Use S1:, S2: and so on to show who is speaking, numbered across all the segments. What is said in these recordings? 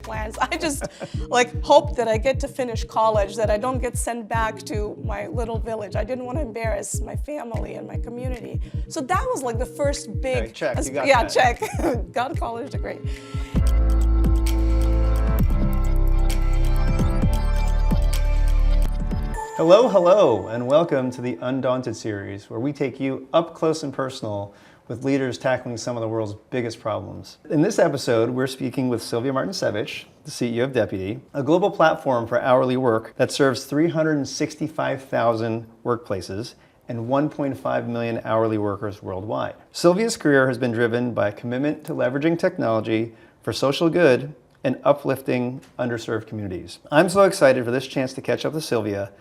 S1: plans. I just hope that I get to finish college, that I don't get sent back to my little village. I didn't want to embarrass my family and my community. So that was the first big...
S2: Okay, check, you got
S1: yeah,
S2: that.
S1: check. Got a college degree.
S2: Hello, and welcome to the Undaunted series, where we take you up close and personal with leaders tackling some of the world's biggest problems. In this episode, we're speaking with Silvija Martincevic, the CEO of Deputy, a global platform for hourly work that serves 365,000 workplaces and 1.5 million hourly workers worldwide. Silvija's career has been driven by a commitment to leveraging technology for social good and uplifting underserved communities. I'm so excited for this chance to catch up with Silvija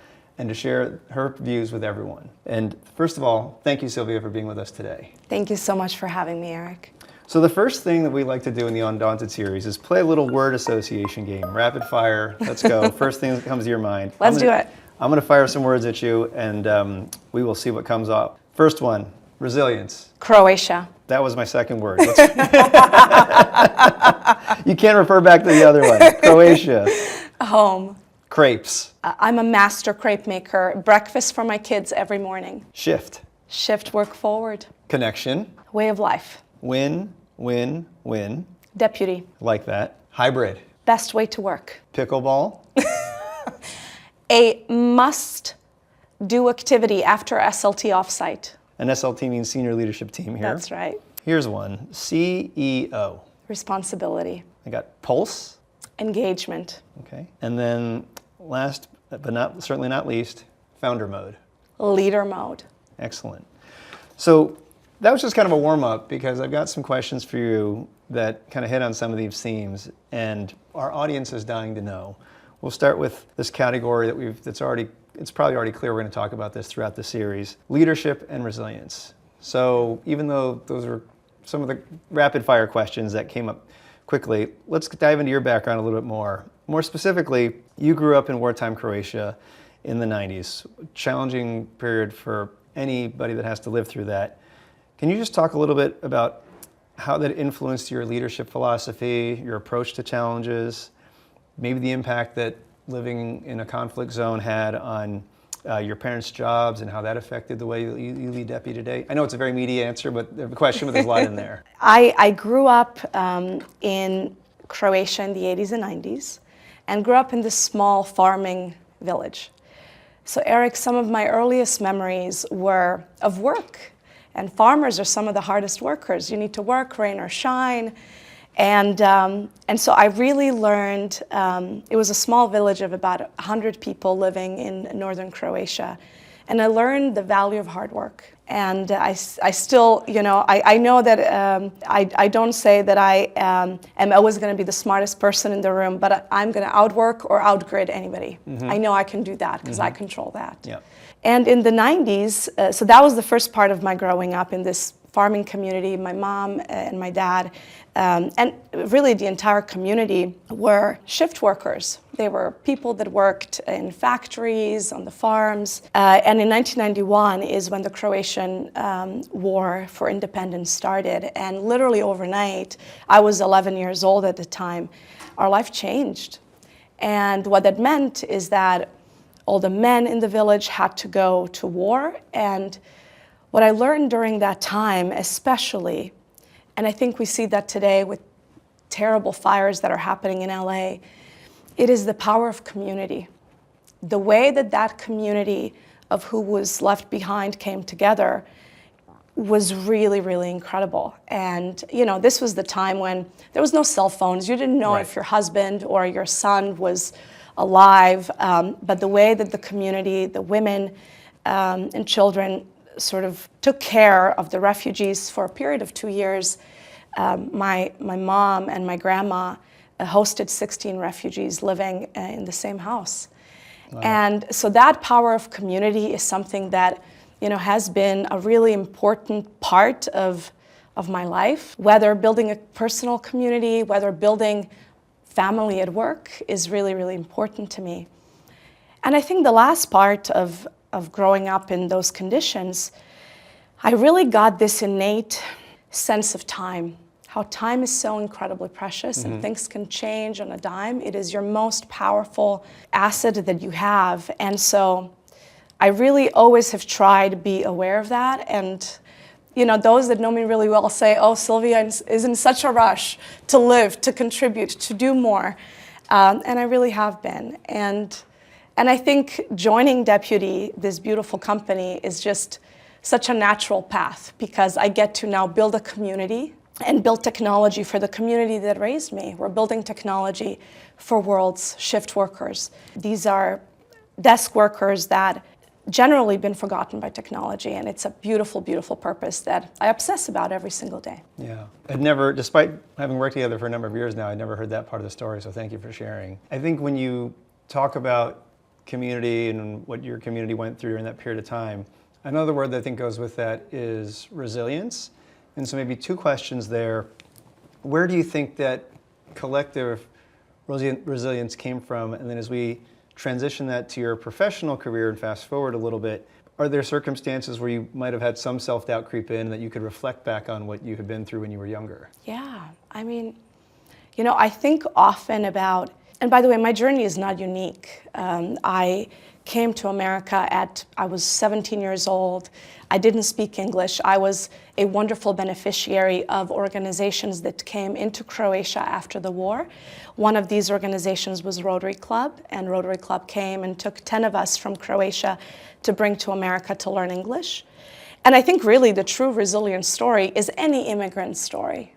S2: and to share her views with everyone. And first of all, thank you, Silvija, for being with us today.
S1: Thank you so much for having me, Eric.
S2: So the first thing that we like to do in the Undaunted series is play a little word association game, rapid fire. Let's go. First thing that comes to your mind.
S1: Let's do it.
S2: I'm going to fire some words at you, and we will see what comes up. First one, resilience.
S1: Croatia.
S2: That was my second word. You can't refer back to the other one. Croatia.
S1: Home.
S2: Crepes.
S1: I'm a master crepe maker. Breakfast for my kids every morning.
S2: Shift.
S1: Shift, work forward.
S2: Connection.
S1: Way of life.
S2: Win, win, win.
S1: Deputy.
S2: Like that. Hybrid.
S1: Best way to work.
S2: Pickleball.
S1: A must-do activity after SLT offsite.
S2: An SLT means senior leadership team here.
S1: That's right.
S2: Here's one. CEO.
S1: Responsibility.
S2: I got pulse.
S1: Engagement.
S2: Okay. And then last, but certainly not least, founder mode.
S1: Leader mode.
S2: Excellent. So that was just kind of a warm-up because I've got some questions for you that kind of hit on some of these themes, and our audience is dying to know. We'll start with this category that it's probably already clear we're going to talk about this throughout the series, leadership and resilience. So even though those are some of the rapid fire questions that came up quickly, let's dive into your background a little bit more. More specifically, you grew up in wartime Croatia in the 90s, challenging period for anybody that has to live through that. Can you just talk a little bit about how that influenced your leadership philosophy, your approach to challenges, maybe the impact that living in a conflict zone had on your parents' jobs and how that affected the way you lead Deputy today? I know it's a very meaty answer, but the question, but there's a lot in there.
S1: I grew up in Croatia in the 80s and 90s and grew up in this small farming village. So Eric, some of my earliest memories were of work, and farmers are some of the hardest workers. You need to work, rain or shine. And so I really learned, it was a small village of about 100 people living in northern Croatia. And I learned the value of hard work. And I still, I know that I don't say that I am always going to be the smartest person in the room, but I'm going to outwork or outgrid anybody. Mm-hmm. I know I can do that because I control that.
S2: Yeah.
S1: And in the 90s, so that was the first part of my growing up in this farming community. My mom and my dad, and really the entire community were shift workers. They were people that worked in factories, on the farms. And in 1991 is when the Croatian War for Independence started. And literally overnight, I was 11 years old at the time, our life changed. And what that meant is that all the men in the village had to go to war. And what I learned during that time, especially, and I think we see that today with terrible fires that are happening in LA, it is the power of community. The way that that community of who was left behind came together was really, really incredible. And, this was the time when there was no cell phones. You didn't know if your husband or your son was alive, but the way that the community, the women and children sort of took care of the refugees for a period of 2 years. My mom and my grandma hosted 16 refugees living in the same house. Wow. And so that power of community is something that, has been a really important part of my life. Whether building a personal community, whether building family at work is really, really important to me. And I think the last part of growing up in those conditions, I really got this innate sense of time. how time is so incredibly precious and things can change on a dime. It is your most powerful asset that you have. And so I really always have tried to be aware of that. And those that know me really well say, oh, Silvija is in such a rush to live, to contribute, to do more. And I really have been. And I think joining Deputy, this beautiful company, is just such a natural path because I get to now build a community and build technology for the community that raised me. We're building technology for world's shift workers. These are desk workers that generally been forgotten by technology, and it's a beautiful, beautiful purpose that I obsess about every single day.
S2: Yeah, I'd never, despite having worked together for a number of years now, I'd never heard that part of the story, so thank you for sharing. I think when you talk about community and what your community went through in that period of time, another word that I think goes with that is resilience. And so maybe two questions there. Where do you think that collective resilience came from? And then as we transition that to your professional career and fast forward a little bit, are there circumstances where you might have had some self-doubt creep in that you could reflect back on what you had been through when you were younger?
S1: Yeah, I mean, I think often about, and by the way, my journey is not unique. I came to America I was 17 years old. I didn't speak English. I was a wonderful beneficiary of organizations that came into Croatia after the war. One of these organizations was Rotary Club, and Rotary Club came and took 10 of us from Croatia to bring to America to learn English. And I think really the true resilience story is any immigrant story.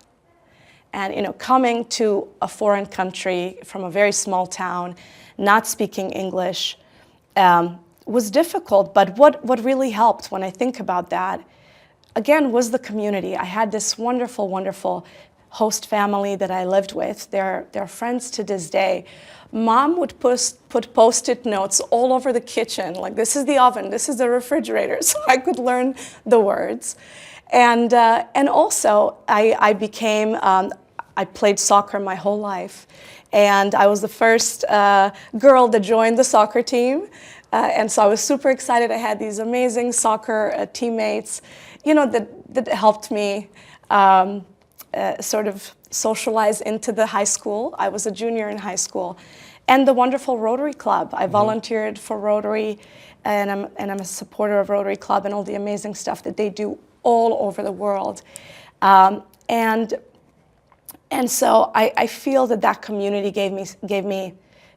S1: And coming to a foreign country from a very small town, not speaking English, was difficult, but what really helped when I think about that, again, was the community. I had this wonderful, wonderful host family that I lived with. They're friends to this day. Mom would put Post-it notes all over the kitchen, like this is the oven, this is the refrigerator, so I could learn the words. And also, I became, I played soccer my whole life, and I was the first girl that joined the soccer team. And so I was super excited. I had these amazing soccer teammates, that helped me sort of socialize into the high school. I was a junior in high school. And the wonderful Rotary Club. I volunteered for Rotary, and I'm a supporter of Rotary Club and all the amazing stuff that they do all over the world. And so I feel that community gave me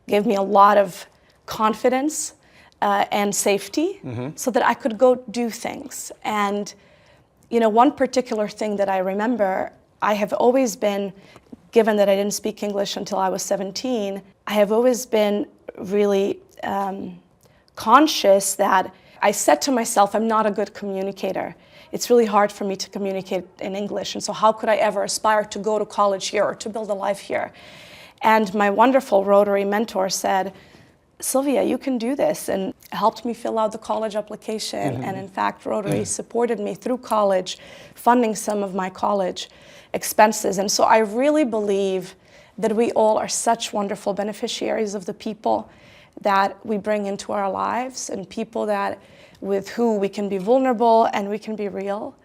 S1: a lot of confidence and safety, so that I could go do things. And one particular thing that I remember, I have always been, given that I didn't speak English until I was 17, I have always been really conscious that I said to myself, I'm not a good communicator. It's really hard for me to communicate in English, and so how could I ever aspire to go to college here or to build a life here? And my wonderful Rotary mentor said, Silvija, you can do this, and helped me fill out the college application. And in fact, Rotary supported me through college, funding some of my college expenses. And so I really believe that we all are such wonderful beneficiaries of the people that we bring into our lives, and people with who we can be vulnerable and we can be real.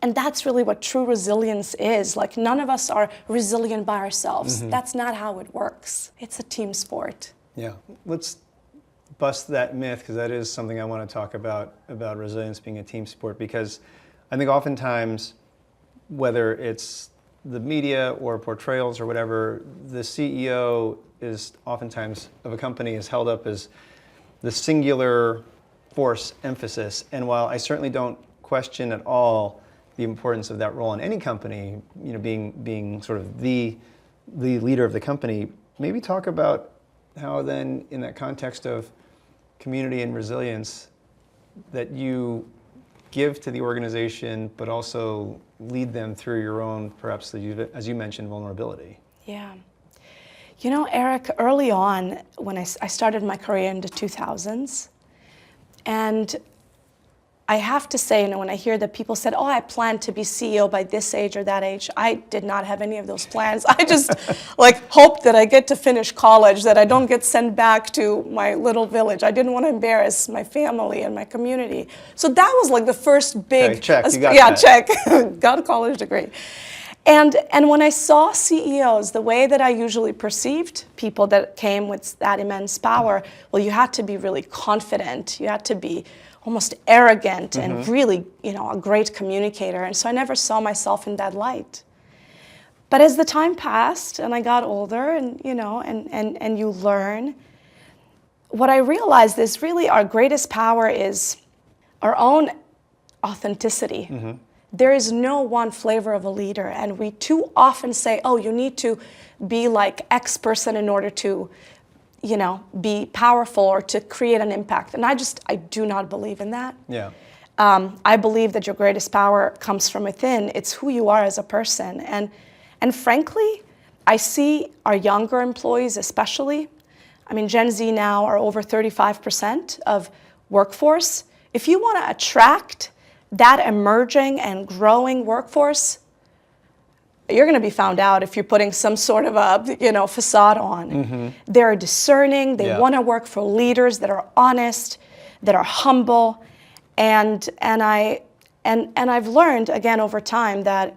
S1: And that's really what true resilience is. Like, none of us are resilient by ourselves. That's not how it works. It's a team sport.
S2: Yeah, let's bust that myth, because that is something I want to talk about resilience being a team sport, because I think oftentimes, whether it's the media or portrayals or whatever, the CEO is oftentimes of a company is held up as the singular force emphasis. And while I certainly don't question at all the importance of that role in any company, being sort of the leader of the company, maybe talk about how then, in that context of community and resilience, that you give to the organization, but also lead them through your own, perhaps, as you mentioned, vulnerability.
S1: Yeah. Eric, early on, when I started my career in the 2000s, and I have to say, when I hear that people said, oh, I plan to be CEO by this age or that age, I did not have any of those plans. I just hoped that I get to finish college, that I don't get sent back to my little village. I didn't want to embarrass my family and my community. So that was the first big,
S2: check, you got that.
S1: Check, got a college degree. And when I saw CEOs, the way that I usually perceived people that came with that immense power, well, you had to be really confident. You had to be almost arrogant and really, a great communicator. And so I never saw myself in that light. But as the time passed and I got older and you learn, what I realized is really our greatest power is our own authenticity. There is no one flavor of a leader, and we too often say, oh, you need to be like X person in order to, be powerful or to create an impact. And I do not believe in that.
S2: Yeah.
S1: I believe that your greatest power comes from within. It's who you are as a person. And frankly, I see our younger employees especially, Gen Z now are over 35% of workforce. If you want to attract that emerging and growing workforce, you're going to be found out if you're putting some sort of a facade on. They're discerning. They want to work for leaders that are honest, that are humble, and I've learned again over time that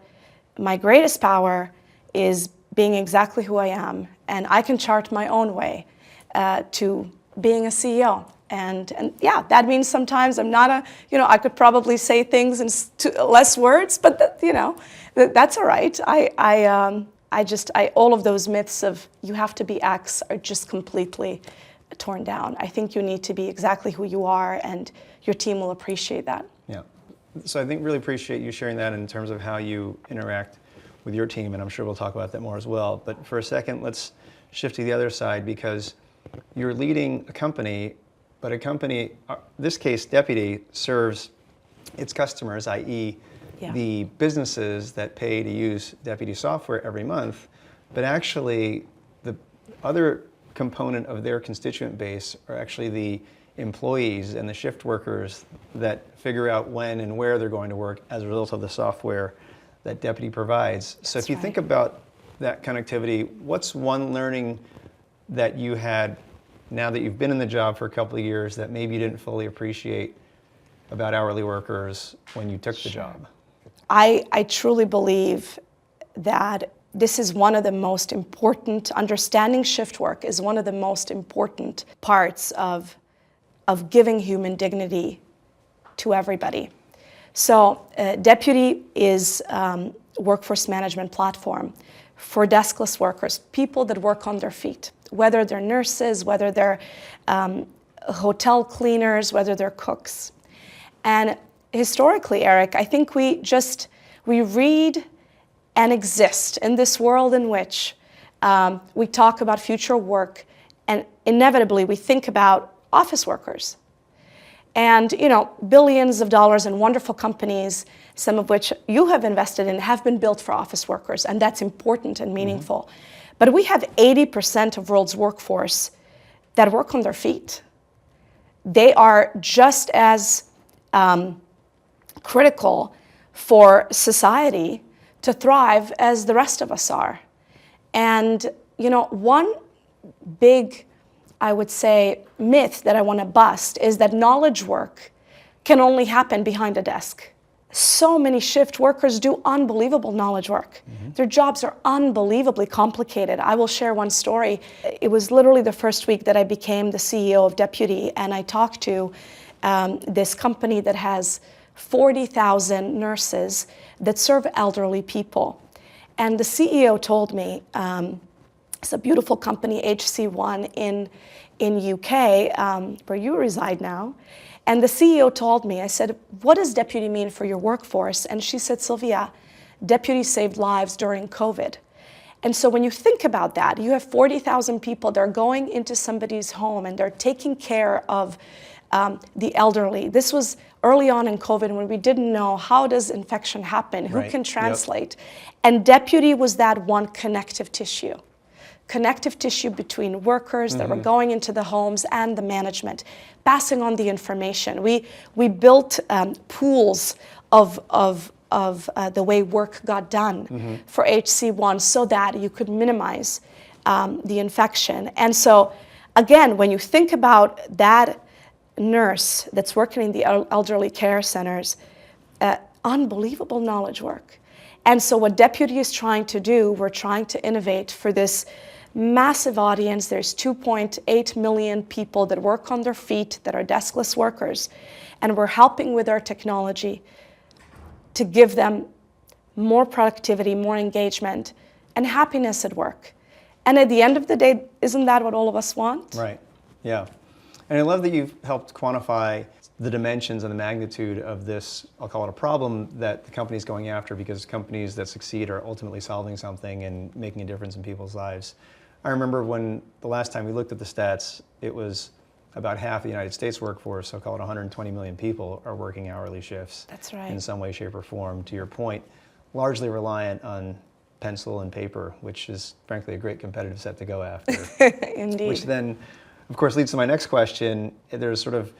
S1: my greatest power is being exactly who I am, and I can chart my own way to being a CEO. And yeah, that means sometimes I'm not I could probably say things in less words, but that's all right. All of those myths of you have to be X are just completely torn down. I think you need to be exactly who you are, and your team will appreciate that.
S2: Yeah. So I think really appreciate you sharing that in terms of how you interact with your team, and I'm sure we'll talk about that more as well. But for a second, let's shift to the other side, because you're leading a company, but a company, this case, Deputy, serves its customers, i.e. the businesses that pay to use Deputy software every month, but actually the other component of their constituent base are actually the employees and the shift workers that figure out when and where they're going to work as a result of the software that Deputy provides. So if you think about that connectivity, what's one learning that you had now that you've been in the job for a couple of years that maybe you didn't fully appreciate about hourly workers when you took the job?
S1: I truly believe that this is one of the most important, understanding shift work is one of the most important parts of giving human dignity to everybody. So Deputy is a workforce management platform for deskless workers, people that work on their feet, whether they're nurses, whether they're hotel cleaners, whether they're cooks. And historically, Eric, I think we read and exist in this world in which we talk about future work, and inevitably we think about office workers. And billions of dollars in wonderful companies, some of which you have invested in, have been built for office workers, and that's important and meaningful. But we have 80% of world's workforce that work on their feet. They are just as critical for society to thrive as the rest of us are. And one big, I would say, myth that I want to bust is that knowledge work can only happen behind a desk. So many shift workers do unbelievable knowledge work. Their jobs are unbelievably complicated. I will share one story. It was literally the first week that I became the CEO of Deputy, and I talked to this company that has 40,000 nurses that serve elderly people. And the CEO told me, it's a beautiful company, HC1 in UK, where you reside now. And the CEO told me, I said, what does Deputy mean for your workforce? And she said, Silvija, Deputy saved lives during COVID. And so when you think about that, you have 40,000 people that are going into somebody's home and they're taking care of the elderly. This was early on in COVID when we didn't know how does infection happen, who can translate. And Deputy was that one connective tissue between workers that were going into the homes and the management, passing on the information. We built pools of the way work got done for HC1 so that you could minimize the infection. And so, again, when you think about that nurse that's working in the elderly care centers, unbelievable knowledge work. And so what Deputy is trying to do, we're trying to innovate for this massive audience. There's 2.8 million people that work on their feet, that are deskless workers. And we're helping with our technology to give them more productivity, more engagement, and happiness at work. And at the end of the day, isn't that what all of us want?
S2: Right, yeah. And I love that you've helped quantify the dimensions and the magnitude of this, I'll call it a problem, that the company's going after, because companies that succeed are ultimately solving something and making a difference in people's lives. I remember when the last time we looked at the stats, it was about half the United States workforce, so call it 120 million people, are working hourly shifts.
S1: That's right.
S2: In some way, shape, or form. To your point, largely reliant on pencil and paper, which is frankly a great competitive set to go after.
S1: Indeed.
S2: Which then, of course, leads to my next question. There's sort of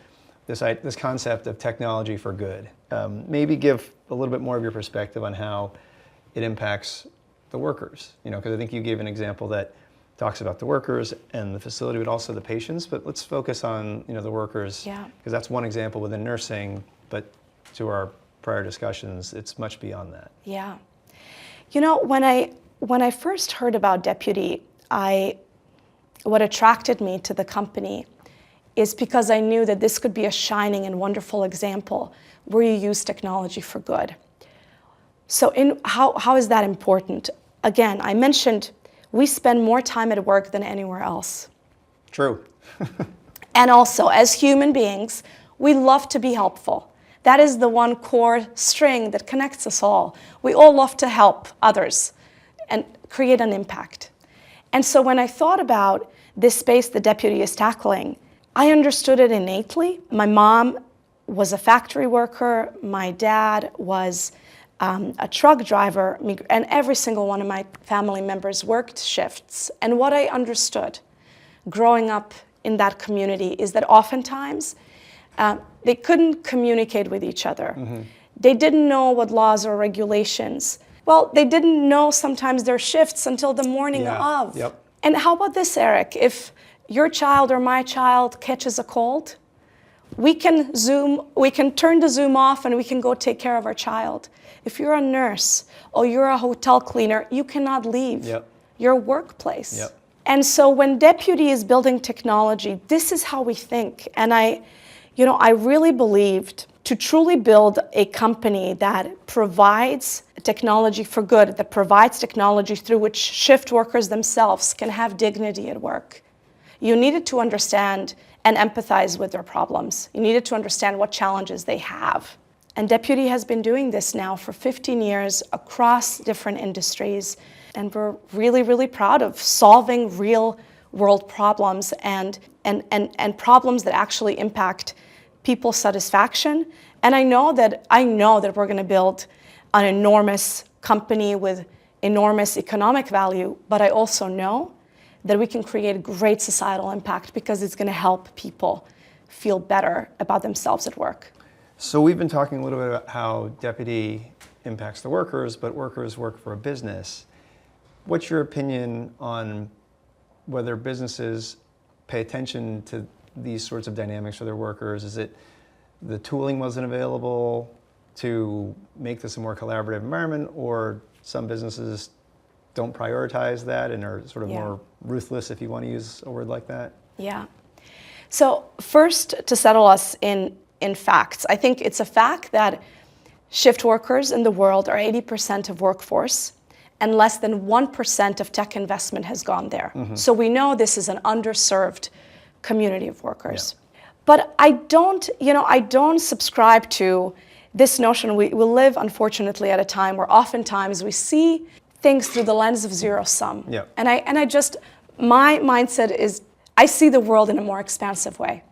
S2: this concept of technology for good. Maybe give a little bit more of your perspective on how it impacts the workers. Because I think you gave an example that talks about the workers and the facility, but also the patients. But let's focus on the workers, because that's one example within nursing. But to our prior discussions, it's much beyond that.
S1: Yeah. When I first heard about Deputy, what attracted me to the company is because I knew that this could be a shining and wonderful example where you use technology for good. So how is that important? Again, I mentioned we spend more time at work than anywhere else.
S2: True.
S1: And also, as human beings, we love to be helpful. That is the one core string that connects us all. We all love to help others and create an impact. And so when I thought about this space the Deputy is tackling, I understood it innately. My mom was a factory worker. My dad was a truck driver, and every single one of my family members worked shifts. And what I understood growing up in that community is that oftentimes they couldn't communicate with each other. Mm-hmm. They didn't know what laws or regulations. Well, they didn't know sometimes their shifts until the morning of.
S2: Yep.
S1: And how about this, Eric? If your child or my child catches a cold, we can turn the Zoom off and we can go take care of our child. If you're a nurse or you're a hotel cleaner, you cannot leave your workplace.
S2: Yep.
S1: And so when Deputy is building technology, this is how we think. And I really believed to truly build a company that provides technology for good, that provides technology through which shift workers themselves can have dignity at work. You needed to understand and empathize with their problems. You needed to understand what challenges they have. And Deputy has been doing this now for 15 years across different industries. And we're really, really proud of solving real world problems and problems that actually impact people's satisfaction. And I know that we're going to build an enormous company with enormous economic value, but I also know that we can create great societal impact because it's going to help people feel better about themselves at work.
S2: So we've been talking a little bit about how Deputy impacts the workers, but workers work for a business. What's your opinion on whether businesses pay attention to these sorts of dynamics for their workers? Is it the tooling wasn't available to make this a more collaborative environment, or some businesses don't prioritize that and are sort of more ruthless, if you want to use a word like that?
S1: Yeah. So first, to settle us in facts, I think it's a fact that shift workers in the world are 80% of workforce, and less than 1% of tech investment has gone there. Mm-hmm. So we know this is an underserved community of workers. Yeah. But I don't subscribe to this notion. We live, unfortunately, at a time where oftentimes we see things through the lens of zero sum.
S2: Yeah.
S1: And my mindset is, I see the world in a more expansive way.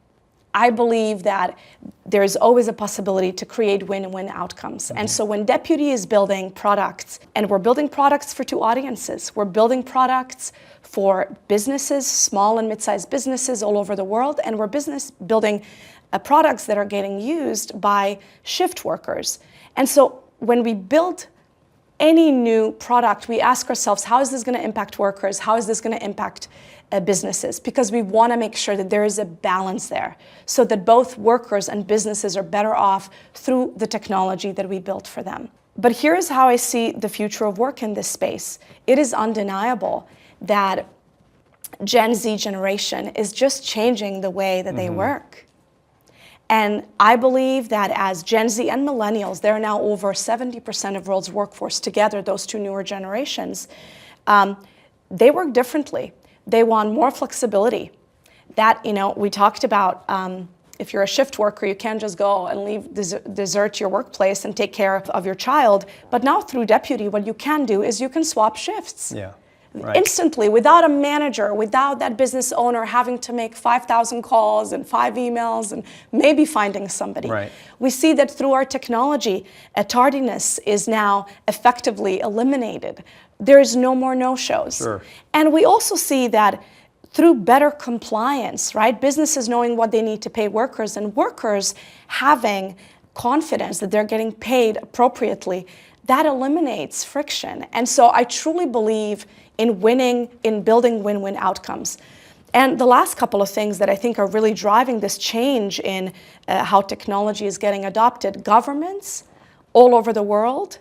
S1: I believe that there's always a possibility to create win-win outcomes. Mm-hmm. And so when Deputy is building products, and we're building products for two audiences, we're building products for businesses, small and mid-sized businesses all over the world, and we're building products that are getting used by shift workers. And so when we build any new product, we ask ourselves, how is this going to impact workers? How is this going to impact businesses? Because we want to make sure that there is a balance there so that both workers and businesses are better off through the technology that we built for them. But here's how I see the future of work in this space. It is undeniable that Gen Z generation is just changing the way that they work. And I believe that as Gen Z and millennials, they're now over 70% of world's workforce together, those two newer generations, they work differently. They want more flexibility. That, we talked about, if you're a shift worker, you can't just go and desert your workplace and take care of your child. But now through Deputy, what you can do is you can swap shifts.
S2: Yeah. Right.
S1: Instantly, without a manager, without that business owner having to make 5,000 calls and 5 emails and maybe finding somebody.
S2: Right.
S1: We see that through our technology, tardiness is now effectively eliminated. There's no more no-shows.
S2: Sure.
S1: And we also see that through better compliance, right? Businesses knowing what they need to pay workers and workers having confidence that they're getting paid appropriately, that eliminates friction. And so I truly believe in winning, in building win-win outcomes. And the last couple of things that I think are really driving this change in how technology is getting adopted, governments all over the world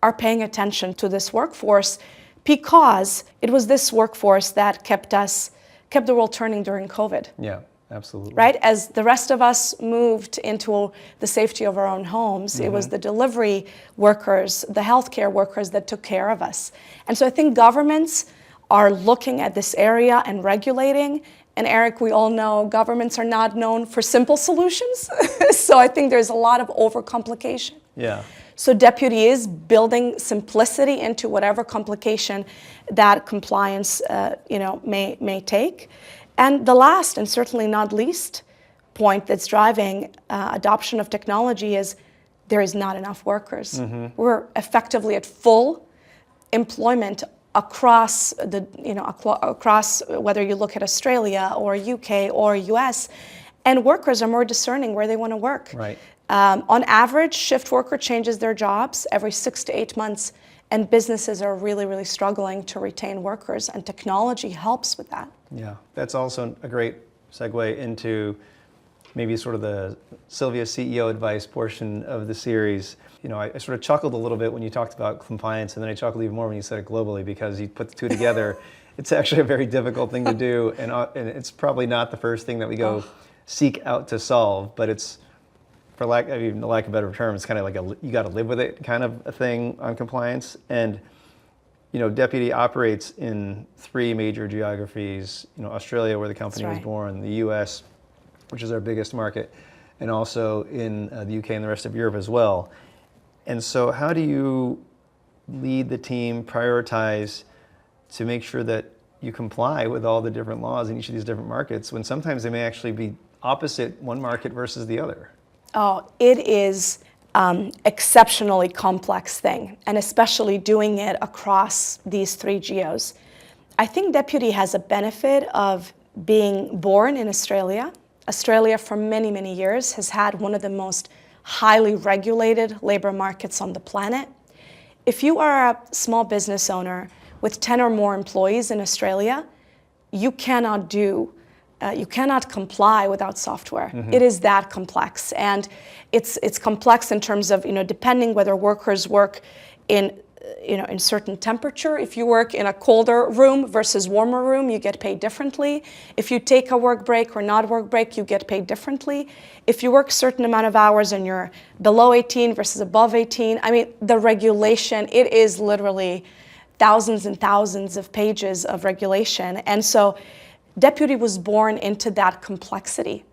S1: are paying attention to this workforce because it was this workforce that kept the world turning during COVID.
S2: Yeah, absolutely.
S1: Right? As the rest of us moved into the safety of our own homes, it was the delivery workers, the healthcare workers that took care of us. And so I think governments are looking at this area and regulating. And Eric, we all know governments are not known for simple solutions. So I think there's a lot of overcomplication.
S2: Yeah.
S1: So Deputy is building simplicity into whatever complication that compliance may take. And the last, and certainly not least, point that's driving adoption of technology is there is not enough workers. We're effectively at full employment across across whether you look at Australia or UK or US, and workers are more discerning where they want to work.
S2: Right.
S1: On average, shift worker changes their jobs every 6 to 8 months, and businesses are really, really struggling to retain workers, and technology helps with that.
S2: Yeah, that's also a great segue into maybe sort of the Silvija CEO advice portion of the series. I sort of chuckled a little bit when you talked about compliance, and then I chuckled even more when you said it globally, because you put the two together. It's actually a very difficult thing to do, and it's probably not the first thing that we go seek out to solve, but it's, for lack of a better term, it's kind of like you got to live with it kind of a thing on compliance. And Deputy operates in 3 major geographies. Australia, where the company was born, the U.S., which is our biggest market, and also in the UK and the rest of Europe as well. And so, how do you lead the team, prioritize to make sure that you comply with all the different laws in each of these different markets, when sometimes they may actually be opposite one market versus the other?
S1: Oh, it is exceptionally complex thing, and especially doing it across these 3 geos. I think Deputy has a benefit of being born in Australia. Australia for many, many years has had one of the most highly regulated labor markets on the planet. If you are a small business owner with 10 or more employees in Australia, you cannot comply without software. It is that complex, and it's complex in terms of depending whether workers work in certain temperature. If you work in a colder room versus warmer room, you get paid differently. If you take a work break or not work break, you get paid differently. If you work a certain amount of hours and you're below 18 versus above 18, the regulation, it is literally thousands and thousands of pages of regulation. And so Deputy was born into that complexity.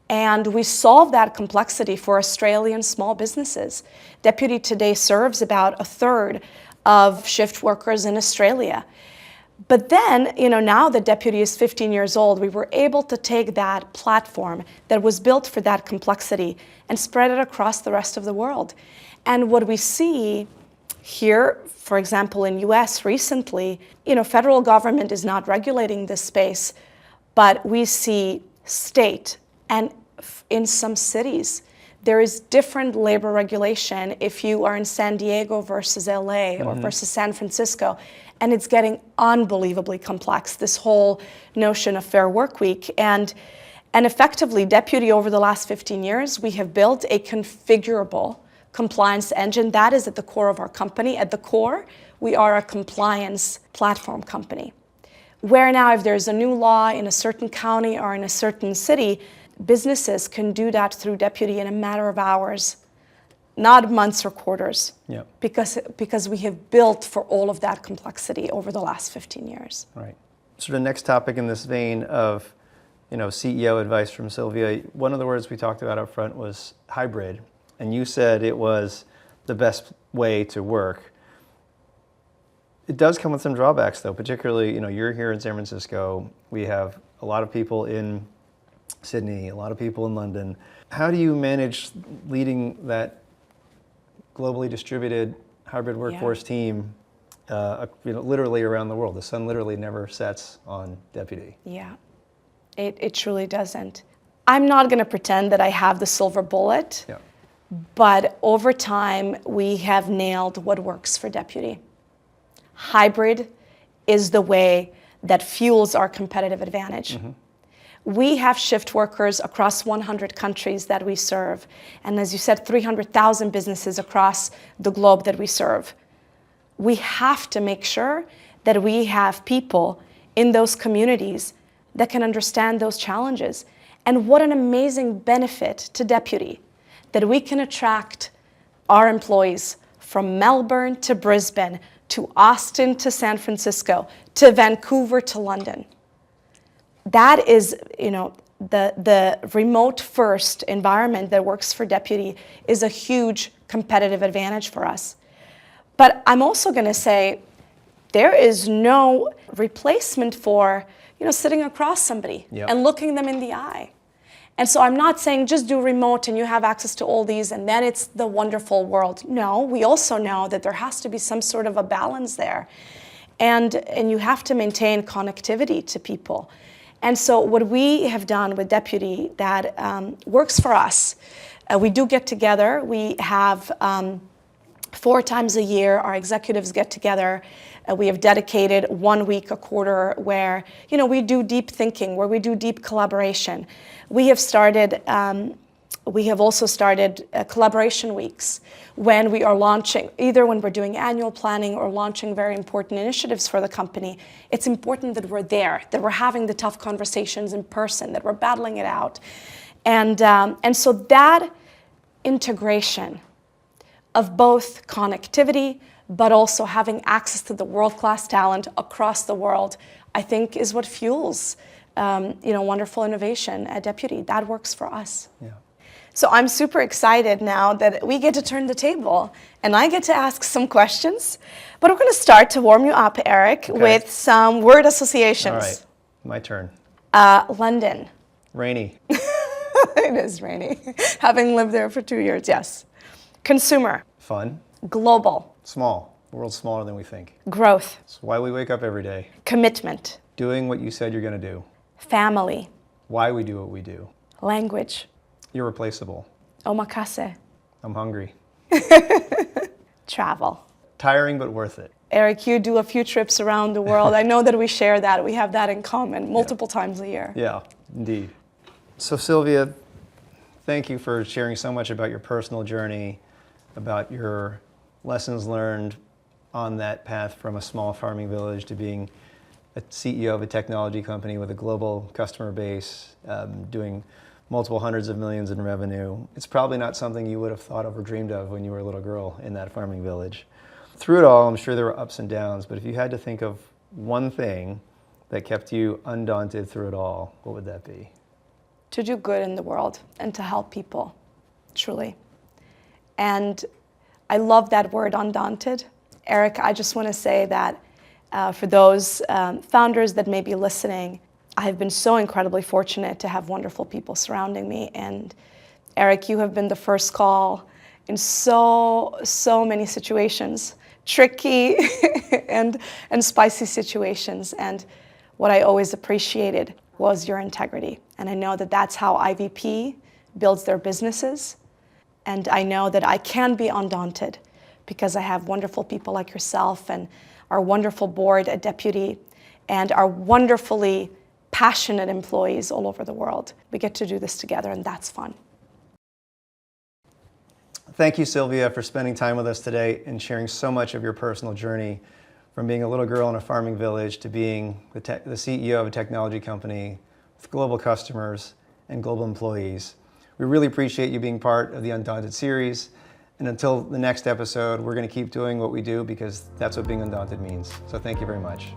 S1: And we solve that complexity for Australian small businesses. Deputy today serves about 1/3 of shift workers in Australia. But then, now that Deputy is 15 years old, we were able to take that platform that was built for that complexity and spread it across the rest of the world. And what we see here, for example, in US recently, federal government is not regulating this space, but we see state and in some cities, there is different labor regulation if you are in San Diego versus LA or versus San Francisco. And it's getting unbelievably complex, this whole notion of fair work week. And effectively, Deputy, over the last 15 years, we have built a configurable compliance engine. That is at the core of our company. At the core, we are a compliance platform company. Where now, if there's a new law in a certain county or in a certain city, businesses can do that through Deputy in a matter of hours, not months or quarters, because we have built for all of that complexity over the last 15 years.
S2: Right. So the next topic in this vein of, CEO advice from Silvija, one of the words we talked about up front was hybrid, and you said it was the best way to work. It does come with some drawbacks, though, particularly, you're here in San Francisco. We have a lot of people in Sydney, a lot of people in London. How do you manage leading that globally distributed hybrid workforce team, literally around the world? The sun literally never sets on Deputy.
S1: Yeah, it truly doesn't. I'm not going to pretend that I have the silver bullet, but over time, we have nailed what works for Deputy. Hybrid is the way that fuels our competitive advantage. Mm-hmm. We have shift workers across 100 countries that we serve. And as you said, 300,000 businesses across the globe that we serve. We have to make sure that we have people in those communities that can understand those challenges. And what an amazing benefit to Deputy that we can attract our employees from Melbourne to Brisbane, to Austin to San Francisco, to Vancouver to London. That is, the remote first environment that works for Deputy is a huge competitive advantage for us. But I'm also going to say there is no replacement for, sitting across somebody and looking them in the eye. And so I'm not saying just do remote and you have access to all these and then it's the wonderful world. No, we also know that there has to be some sort of a balance there. And you have to maintain connectivity to people. And so what we have done with Deputy that works for us, we do get together. We have 4 times a year, our executives get together. We have dedicated 1 week a quarter where, we do deep thinking, where we do deep collaboration. We have also started collaboration weeks when we are launching, either when we're doing annual planning or launching very important initiatives for the company. It's important that we're there, that we're having the tough conversations in person, that we're battling it out. And so that integration of both connectivity, but also having access to the world-class talent across the world, I think is what fuels wonderful innovation at Deputy. That works for us.
S2: Yeah.
S1: So I'm super excited now that we get to turn the table and I get to ask some questions. But we're going to start to warm you up, Eric, with some word associations.
S2: All right, my turn.
S1: London.
S2: Rainy.
S1: It is rainy. Having lived there for 2 years, yes. Consumer.
S2: Fun.
S1: Global.
S2: Small. The world's smaller than we think.
S1: Growth.
S2: It's why we wake up every day.
S1: Commitment.
S2: Doing what you said you're going to do.
S1: Family.
S2: Why we do what we do.
S1: Language.
S2: Irreplaceable.
S1: Omakase.
S2: I'm hungry.
S1: Travel.
S2: Tiring but worth it.
S1: Eric, you do a few trips around the world. I know that we share that. We have that in common multiple times a year.
S2: Yeah, indeed. So Silvija, thank you for sharing so much about your personal journey, about your lessons learned on that path from a small farming village to being a CEO of a technology company with a global customer base, doing multiple hundreds of millions in revenue. It's probably not something you would have thought of or dreamed of when you were a little girl in that farming village. Through it all, I'm sure there were ups and downs, but if you had to think of one thing that kept you undaunted through it all, what would that be?
S1: To do good in the world and to help people, truly. And I love that word, undaunted. Eric, I just want to say that for those founders that may be listening, I have been so incredibly fortunate to have wonderful people surrounding me. And Eric, you have been the first call in so many situations, tricky and spicy situations. And what I always appreciated was your integrity. And I know that that's how IVP builds their businesses. And I know that I can be undaunted because I have wonderful people like yourself and our wonderful board at Deputy and our wonderfully passionate employees all over the world. We get to do this together and that's fun.
S2: Thank you, Silvija, for spending time with us today and sharing so much of your personal journey from being a little girl in a farming village to being the CEO of a technology company with global customers and global employees. We really appreciate you being part of the Undaunted series. And until the next episode, we're going to keep doing what we do because that's what being Undaunted means. So thank you very much.